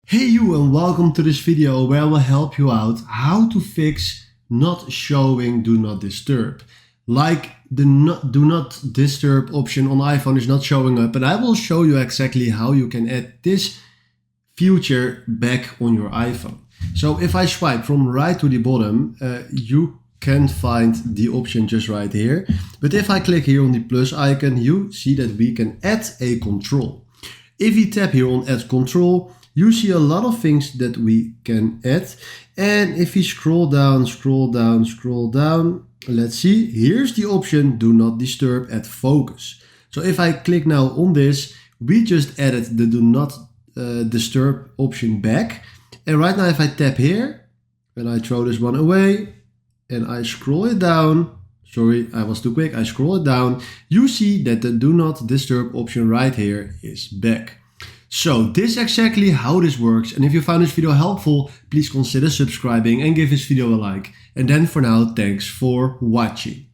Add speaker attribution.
Speaker 1: Hey you, and welcome to this video where I will help you out how to fix not showing Do Not Disturb. Like the Do Not Disturb option on iPhone is not showing up, and I will show you exactly how you can add this feature back on your iPhone. So if I swipe from right to the bottom, you can find the option just right here. But if I click here on the plus icon, you see that we can add a control. If we tap here on add control, you see a lot of things that we can add. And if we scroll down, let's see, here's the option Do Not Disturb at Focus. So if I click now on this, we just added the Do Not Disturb option back. And right now if I tap here, and I throw this one away, and I scroll it down, sorry, I was too quick, I scroll it down, you see that the Do Not Disturb option right here is back. So this is exactly how this works, and if you found this video helpful, please consider subscribing and give this video a like. And then for now, thanks for watching.